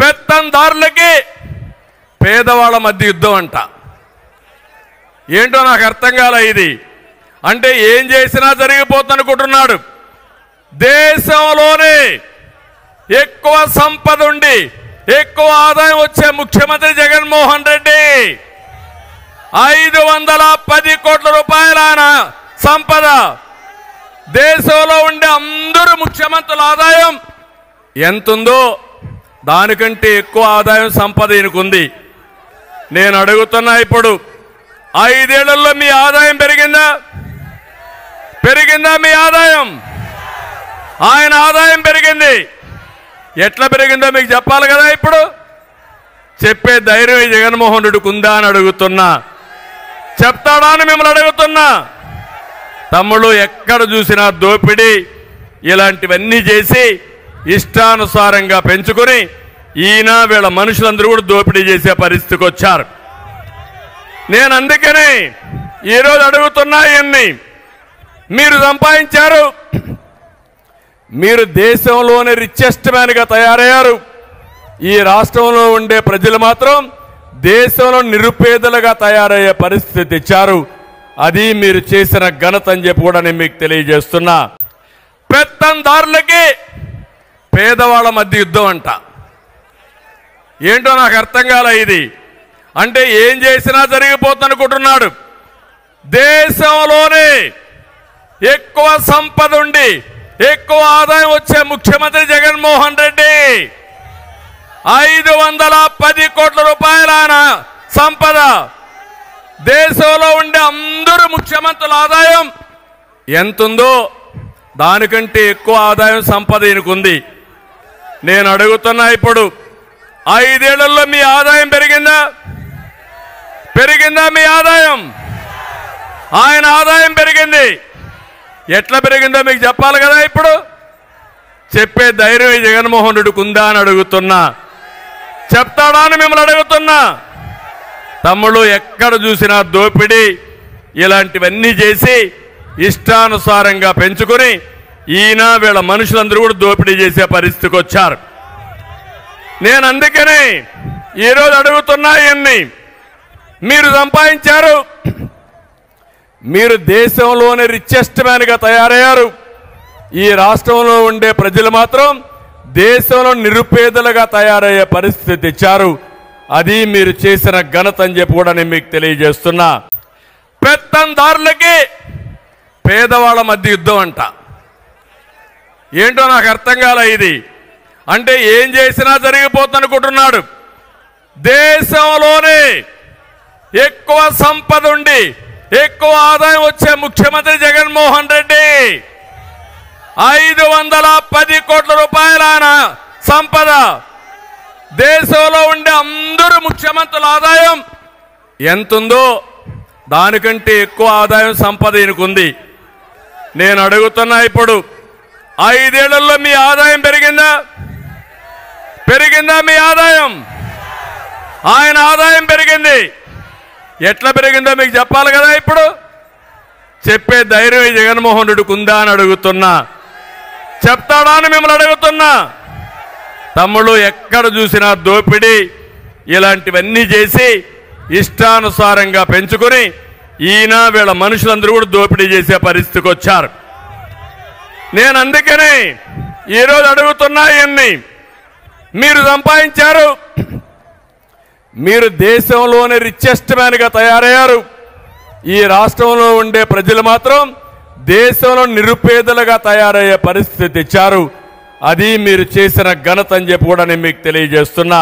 పెత్తందారులకి పేదవాళ్ళ మధ్య యుద్ధం అంట. ఏంటో నాకు అర్థం కాలే ఇది. అంటే ఏం చేసినా జరిగిపోతుందనుకుంటున్నాడు. దేశంలోనే ఎక్కువ సంపద ఉండి ఎక్కువ ఆదాయం వచ్చే ముఖ్యమంత్రి జగన్మోహన్ రెడ్డి 510 కోట్ల రూపాయల సంపద. దేశంలో ఉండే అందరూ ముఖ్యమంత్రుల ఆదాయం ఎంతుందో దానికంటే ఎక్కువ ఆదాయం సంపద ఈయనకుంది. నేను అడుగుతున్నా, ఇప్పుడు 5 ఏళ్లలో మీ ఆదాయం పెరిగిందా? మీ ఆదాయం? ఆయన ఆదాయం పెరిగింది. ఎట్లా పెరిగిందో మీకు చెప్పాలి కదా. ఇప్పుడు చెప్పే ధైర్యం జగన్మోహన్ రెడ్డికి ఉందా అని అడుగుతున్నా. చెప్తాడా అని మిమ్మల్ని అడుగుతున్నా. తమ్ముళ్ళు, ఎక్కడ చూసినా దోపిడీ ఇలాంటివన్నీ చేసి ఇష్టానుసారంగా పెంచుకొని ఈయన వీళ్ళ మనుషులందరూ కూడా దోపిడీ చేసే పరిస్థితికి వచ్చారు. నేను అందుకనే ఈరోజు అడుగుతున్నా, ఇవన్నీ మీరు సంపాదించారు. మీరు దేశంలోనే రిచెస్ట్ మ్యాన్గా తయారయ్యారు. ఈ రాష్ట్రంలో ఉండే ప్రజలు మాత్రం దేశంలో నిరుపేదలుగా తయారయ్యే పరిస్థితి తెచ్చారు. అది మీరు చేసిన ఘనత అని చెప్పి కూడా నేను మీకు తెలియజేస్తున్నా. పెత్తందారులకి పేదవాళ్ళ మధ్య యుద్ధం అంట. ఏంటో నాకు అర్థం కాలే ఇది. అంటే ఏం చేసినా జరిగిపోతుందనుకుంటున్నాడు. దేశంలోనే ఎక్కువ సంపద ఉండి ఎక్కువ ఆదాయం వచ్చే ముఖ్యమంత్రి జగన్మోహన్ రెడ్డి 510 కోట్ల రూపాయల సంపద. దేశంలో ఉండే అందరూ ముఖ్యమంత్రుల ఆదాయం ఎంతుందో దానికంటే ఎక్కువ ఆదాయం సంపద ఈయనకుంది. నేను అడుగుతున్నా, ఇప్పుడు 5 ఏళ్లలో మీ ఆదాయం పెరిగిందా? మీ ఆదాయం? ఆయన ఆదాయం పెరిగింది. ఎట్లా పెరిగిందో మీకు చెప్పాలి కదా. ఇప్పుడు చెప్పే ధైర్యం జగన్మోహన్ రెడ్డికి ఉందా అని అడుగుతున్నా. చెప్తాడా అని మిమ్మల్ని అడుగుతున్నా. తమ్ముళ్ళు, ఎక్కడ చూసినా దోపిడీ ఇలాంటివన్నీ చేసి ఇష్టానుసారంగా పెంచుకొని ఈయన వీళ్ళ మనుషులందరూ కూడా దోపిడీ చేసే పరిస్థితికి వచ్చారు. నేను అందుకనే ఈరోజు అడుగుతున్నా, ఇవన్నీ మీరు సంపాదించారు. మీరు దేశంలోనే రిచెస్ట్ మ్యాన్గా తయారయ్యారు. ఈ రాష్ట్రంలో ఉండే ప్రజలు మాత్రం దేశంలో నిరుపేదలుగా తయారయ్యే పరిస్థితి తెచ్చారు. అది మీరు చేసిన ఘనత అని చెప్పి కూడా నేను మీకు తెలియజేస్తున్నా. పెత్తందారులకి పేదవాళ్ళ మధ్య యుద్ధం అంట. ఏంటో నాకు అర్థం కాలే ఇది. అంటే ఏం చేసినా జరిగిపోతుందనుకుంటున్నాడు. దేశంలోనే ఎక్కువ సంపద ఉండి ఎక్కువ ఆదాయం వచ్చే ముఖ్యమంత్రి జగన్మోహన్ రెడ్డి 510 కోట్ల రూపాయల సంపద. దేశంలో ఉండే అందరూ ముఖ్యమంత్రుల ఆదాయం ఎంతుందో దానికంటే ఎక్కువ ఆదాయం సంపద ఈయనకుంది. నేను అడుగుతున్నా, ఇప్పుడు 5 ఏళ్లలో మీ ఆదాయం పెరిగిందా? మీ ఆదాయం? ఆయన ఆదాయం పెరిగింది. ఎట్లా పెరిగిందో మీకు చెప్పాలి కదా. ఇప్పుడు చెప్పే ధైర్యం జగన్మోహన్ రెడ్డికి ఉందా అని అడుగుతున్నా. చెప్తాడా అని మిమ్మల్ని అడుగుతున్నా. తమ్ముళ్ళు, ఎక్కడ చూసినా దోపిడీ ఇలాంటివన్నీ చేసి ఇష్టానుసారంగా పెంచుకొని ఈయన వీళ్ళ మనుషులందరూ కూడా దోపిడీ చేసే పరిస్థితికి వచ్చారు. నేను అందుకనే ఈరోజు అడుగుతున్నా, ఇవన్నీ మీరు సంపాదించారు. మీరు దేశంలోనే రిచెస్ట్ మ్యాన్గా తయారయ్యారు. ఈ రాష్ట్రంలో ఉండే ప్రజలు మాత్రం దేశంలో నిరుపేదలుగా తయారయ్యే పరిస్థితి తెచ్చారు. అది మీరు చేసిన ఘనత అని చెప్పి కూడా నేను మీకు తెలియజేస్తున్నా.